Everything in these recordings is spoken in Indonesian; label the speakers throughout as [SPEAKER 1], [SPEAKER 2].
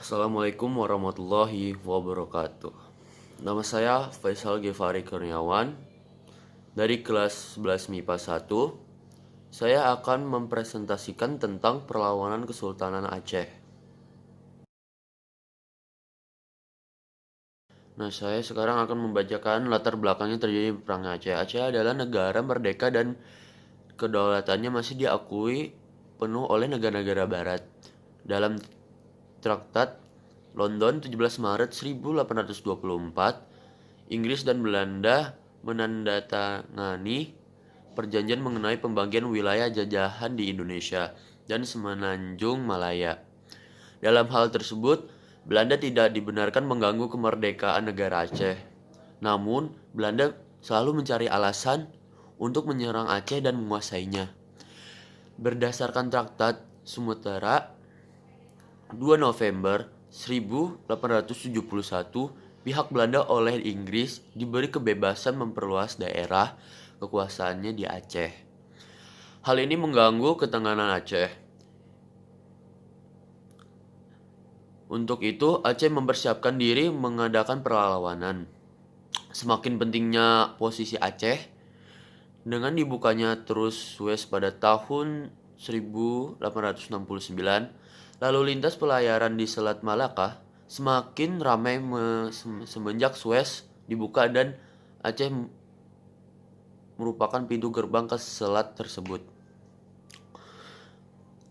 [SPEAKER 1] Assalamualaikum warahmatullahi wabarakatuh. Nama saya Faisal Gifari Kurniawan dari kelas 11 MIPA 1. Saya akan mempresentasikan tentang perlawanan Kesultanan Aceh. Saya sekarang akan membacakan latar belakangnya terjadi perang Aceh. Aceh adalah negara merdeka dan kedaulatannya masih diakui penuh oleh negara-negara barat. Dalam Traktat London 17 Maret 1824, Inggris dan Belanda menandatangani perjanjian mengenai pembagian wilayah jajahan di Indonesia dan Semenanjung Malaya. Dalam hal tersebut, Belanda tidak dibenarkan mengganggu kemerdekaan negara Aceh. Namun, Belanda selalu mencari alasan untuk menyerang Aceh dan menguasainya. Berdasarkan Traktat Sumatera 2 November 1871, pihak Belanda oleh Inggris diberi kebebasan memperluas daerah kekuasaannya di Aceh. Hal ini mengganggu ketenangan Aceh. Untuk itu, Aceh mempersiapkan diri mengadakan perlawanan. Semakin pentingnya posisi Aceh dengan dibukanya terus Suez pada tahun 1869, lalu lintas pelayaran di Selat Malaka semakin ramai semenjak Suez dibuka dan Aceh merupakan pintu gerbang ke selat tersebut.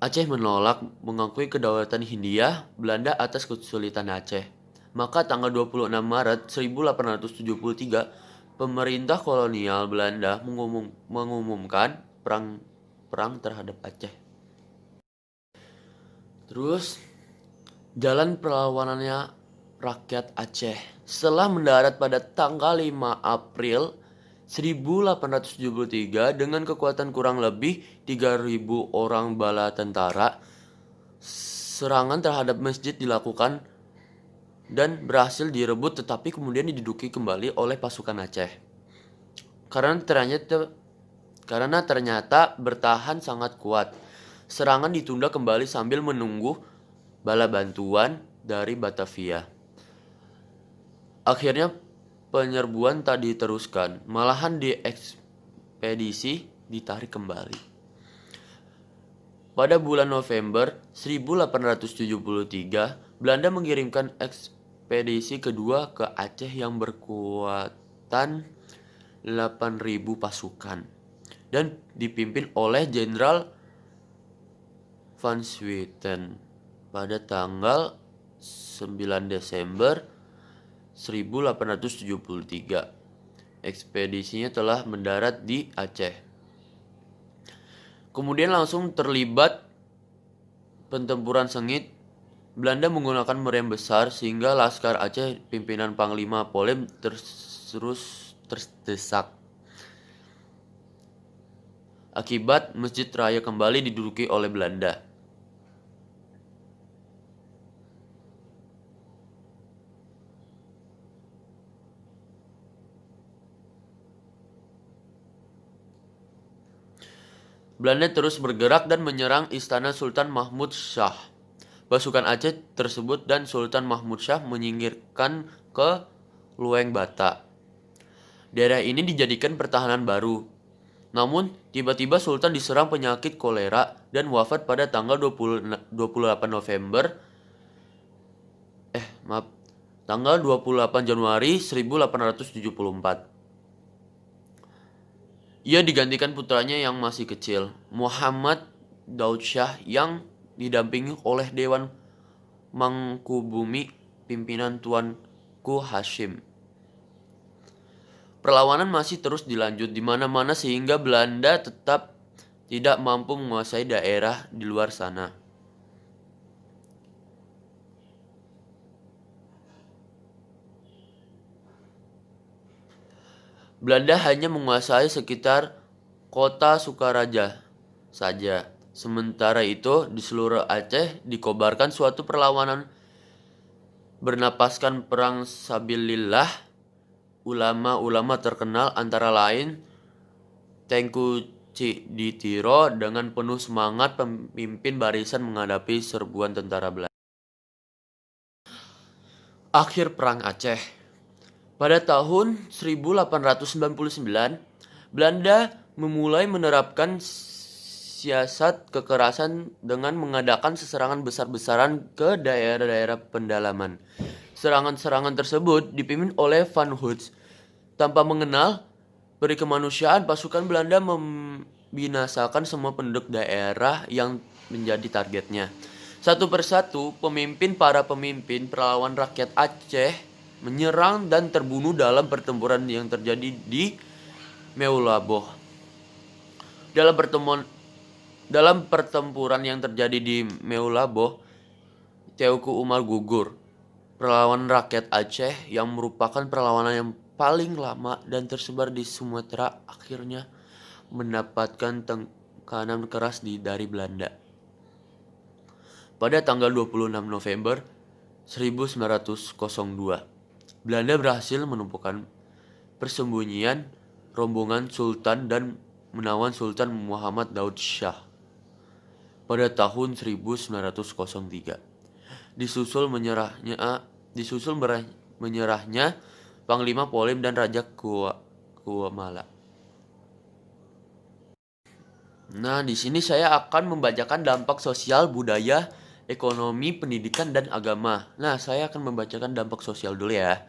[SPEAKER 1] Aceh menolak mengakui kedaulatan Hindia Belanda atas kesulitan Aceh. Maka tanggal 26 Maret 1873, pemerintah kolonial Belanda mengumumkan perang terhadap Aceh. Terus, jalan perlawanannya rakyat Aceh. Setelah mendarat pada tanggal 5 April 1873 dengan kekuatan kurang lebih 3.000 orang bala tentara, serangan terhadap masjid dilakukan dan berhasil direbut, tetapi kemudian diduduki kembali oleh pasukan Aceh. Karena ternyata bertahan sangat kuat, serangan ditunda kembali sambil menunggu bala bantuan dari Batavia. Akhirnya penyerbuan tak diteruskan, malahan di ekspedisi ditarik kembali. Pada bulan November 1873, Belanda mengirimkan ekspedisi kedua ke Aceh yang berkuatan 8.000 pasukan dan dipimpin oleh Jenderal Van Swieten. Pada tanggal 9 Desember 1873, ekspedisinya telah mendarat di Aceh. Kemudian langsung terlibat pertempuran sengit. Belanda menggunakan meriam besar sehingga Laskar Aceh pimpinan Panglima Polem terdesak. Akibat Masjid Raya kembali diduduki oleh Belanda. Belanda terus bergerak dan menyerang istana Sultan Mahmud Shah. Pasukan Aceh tersebut dan Sultan Mahmud Shah menyingkirkan ke Lueng Bata. Daerah ini dijadikan pertahanan baru. Namun, tiba-tiba Sultan diserang penyakit kolera dan wafat pada tanggal 28 Januari 1874. Ia digantikan putranya yang masih kecil, Muhammad Daud Shah, yang didampingi oleh Dewan Mangkubumi pimpinan Tuanku Hashim. Perlawanan masih terus dilanjut di mana-mana sehingga Belanda tetap tidak mampu menguasai daerah di luar sana. Belanda hanya menguasai sekitar kota Sukaraja saja. Sementara itu, di seluruh Aceh dikobarkan suatu perlawanan bernapaskan perang sabilillah. Ulama-ulama terkenal antara lain Tengku Ciditiro dengan penuh semangat memimpin barisan menghadapi serbuan tentara Belanda. Akhir Perang Aceh. Pada tahun 1899, Belanda memulai menerapkan siasat kekerasan dengan mengadakan serangan besar-besaran ke daerah-daerah pendalaman. Serangan-serangan tersebut dipimpin oleh Van Hoots. Tanpa mengenal peri kemanusiaan, pasukan Belanda membinasakan semua penduduk daerah yang menjadi targetnya. Satu persatu, para pemimpin perlawan rakyat Aceh menyerang dan terbunuh dalam pertempuran yang terjadi di Meulaboh. Dalam pertempuran yang terjadi di Meulaboh, Teuku Umar gugur. Perlawanan rakyat Aceh yang merupakan perlawanan yang paling lama dan tersebar di Sumatera akhirnya mendapatkan tekanan keras dari Belanda. Pada tanggal 26 November 1902, Belanda berhasil menumpukan persembunyian rombongan Sultan dan menawan Sultan Muhammad Daud Shah pada tahun 1903. Disusul menyerahnya Panglima Polim dan Raja Kuamala. Nah, di sini saya akan membacakan dampak sosial, budaya, ekonomi, pendidikan, dan agama. Nah, saya akan membacakan dampak sosial dulu ya.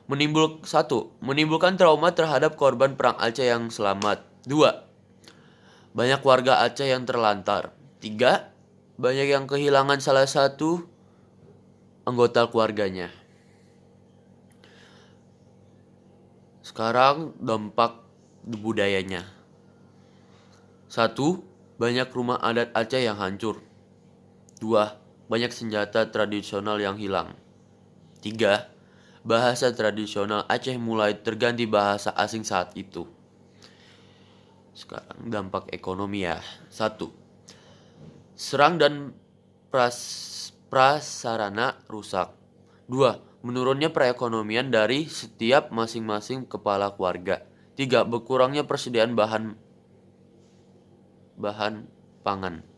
[SPEAKER 1] Menimbulkan trauma terhadap korban Perang Aceh yang selamat. 2. Banyak warga Aceh yang terlantar. 3. Banyak yang kehilangan salah satu anggota keluarganya. Sekarang dampak budayanya. 1. Banyak rumah adat Aceh yang hancur. 2. Banyak senjata tradisional yang hilang. 3. Bahasa tradisional Aceh mulai terganti bahasa asing saat itu. Sekarang dampak ekonomi ya. 1. Serang dan prasarana rusak. 2. Menurunnya perekonomian dari setiap masing-masing kepala keluarga. 3. Berkurangnya persediaan bahan pangan.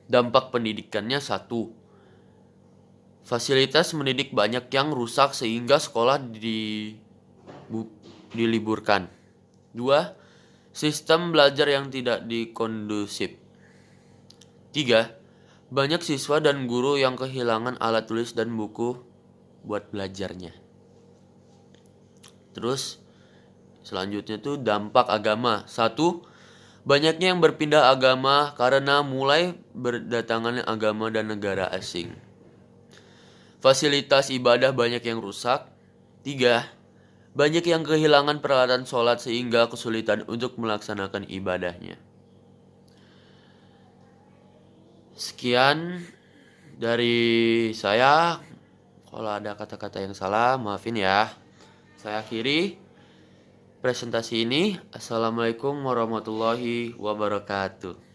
[SPEAKER 1] Dampak pendidikannya. 1. Fasilitas mendidik banyak yang rusak sehingga sekolah diliburkan. 2. Sistem belajar yang tidak kondusif. 3. Banyak siswa dan guru yang kehilangan alat tulis dan buku buat belajarnya. Terus selanjutnya tuh dampak agama. 1. Banyaknya yang berpindah agama karena mulai berdatangannya agama dan negara asing. Fasilitas ibadah banyak yang rusak. 3. Banyak yang kehilangan peralatan sholat sehingga kesulitan untuk melaksanakan ibadahnya. Sekian dari saya. Kalau ada kata-kata yang salah, maafin ya. Saya akhiri presentasi ini. Assalamualaikum warahmatullahi wabarakatuh.